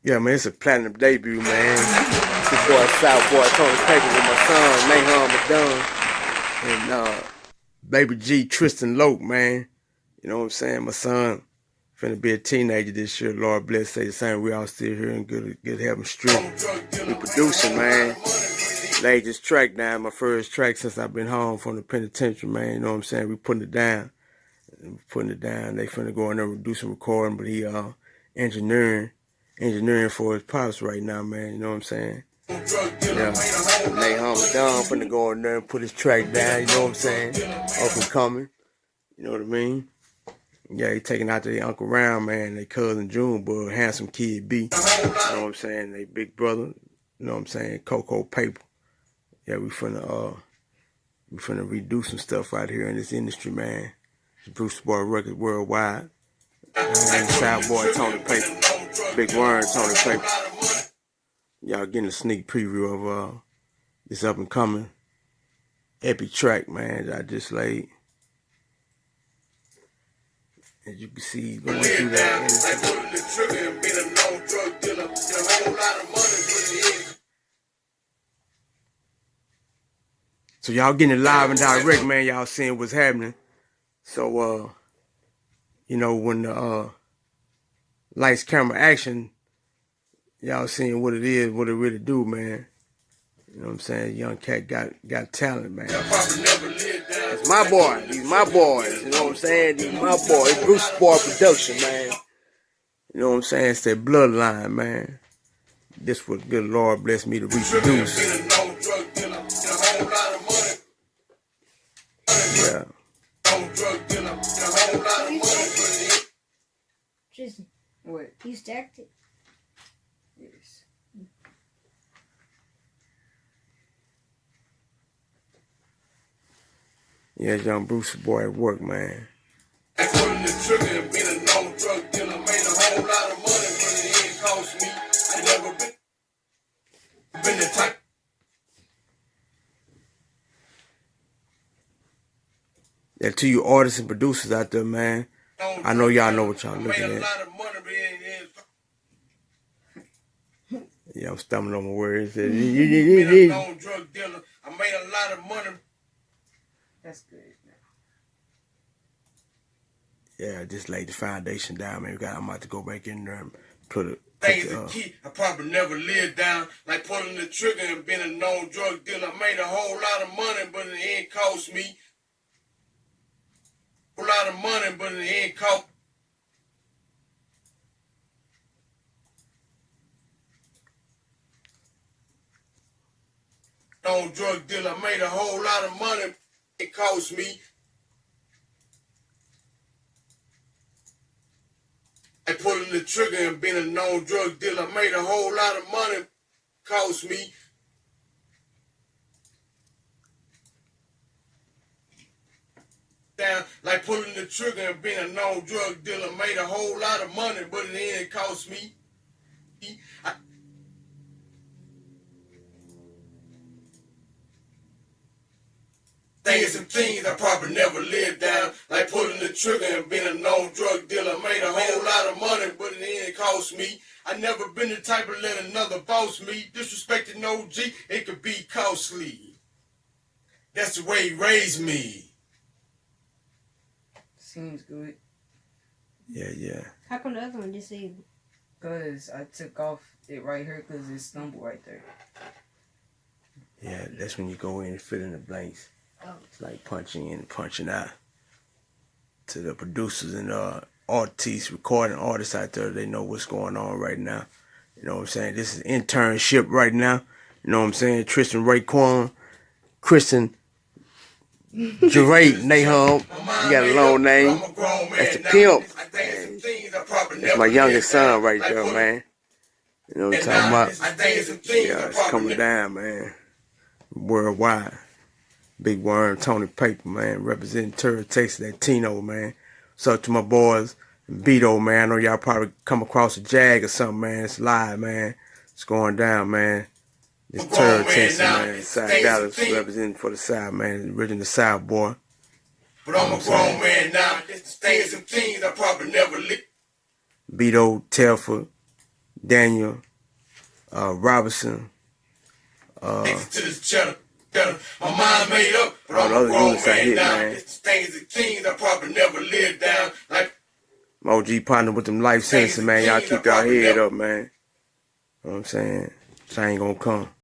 Yeah, man, it's a platinum debut, man. This boy, South Boy, Tony Paper with my son, Nahum Madun, and Baby G, Tristan Loke, man. You know what I'm saying? My son finna be a teenager this year. Lord bless, say the same. We all still here in good health and strength. We producing, man. Laid this track down, my first track since I've been home from the penitentiary, man. You know what I'm saying? We putting it down. They finna go in there and do some recording, but he engineering for his pops right now, man. You know what I'm saying? Yeah. Nahum Madun finna go in there and put his track down. You know what I'm saying? Up and coming. You know what I mean? Yeah, he taking out their Uncle Round, man. They cousin Junebug, handsome kid B. You know what I'm saying? They big brother. You know what I'm saying? Cocoa Paper. Yeah, we finna redo some stuff out here in this industry, man. Bruce Boy Records Worldwide. South Boy Tony Paper. Big Worm Tony Paper. Y'all getting a sneak preview of this up and coming epic track, man, that I just laid. As you can see, going through that. So y'all getting it live and direct, man. Y'all seeing what's happening. So, you know, when the lights, camera, action, y'all seeing what it is, what it really do, man. You know what I'm saying? Young cat got talent, man. It's my boy. These my boys. You know what I'm saying? These my boys. Bruce Boy Production, man. You know what I'm saying? It's that bloodline, man. This what good Lord bless me to reproduce. Yeah. Tristan, what? You stacked it? Yes. Yeah, young Bruce boy at work, man. Pulling the trigger and being a known drug dealer, made a whole lot of money, but it ain't cost me. I never been the type. Yeah, to you artists and producers out there, man. I know y'all know what y'all looking at. Yeah, I'm stumbling on my words. Been a known drug dealer. I made a lot of money. That's good. Yeah, just laid the foundation down, man. I'm about to go back in there and put it. Things the key I probably never lived down, like pulling the trigger and being a known drug dealer. I made a whole lot of money, but it ain't cost me. A lot of money, but it ain't cost. Known drug dealer, I made a whole lot of money. It cost me. I pulling the trigger and being a known drug dealer, I made a whole lot of money. Cost me. Down, like pulling the trigger and being a known drug dealer, made a whole lot of money, but it ain't cost me. Things and things I probably never lived down, like pulling the trigger and being a known drug dealer, made a whole lot of money, but it ain't cost me. I never been the type to let another boss me. Disrespecting OG, it could be costly. That's the way he raised me. Seems good. Yeah. How come the other one disabled? Because I took off it right here because it stumbled right there. Yeah, that's when you go in and fill in the blanks. Oh. It's like punching in and punching out. To the producers and artists, recording artists out there, they know what's going on right now. You know what I'm saying? This is internship right now. You know what I'm saying? Tristan Raekwon, Kristen, Jerate, Nahum. You got a long name. That's the pimp. That's my youngest son right there, man. You know what I'm talking about? Yeah, it's coming down, man. Worldwide. Big Worm, Tony Paper, man, representing Turtle, Texas, that Tino, man. What's up to my boys, Beto, man. I know y'all probably come across a Jag or something, man. It's live, man. It's going down, man. This Turtle, Texas, man. South Dallas, representing for the South, man. Original South boy. But I'm a grown man now. It's the things and things I probably never lived. Beto, Telford, Daniel, Robinson, To this cheddar. My mind made up, but all I'm the a other grown units I man hit, now. man. It's the things and things I probably never lived down. Like my OG partner with them life sentences, man. Y'all keep y'all head up, man. You know what I'm saying? Change gonna come.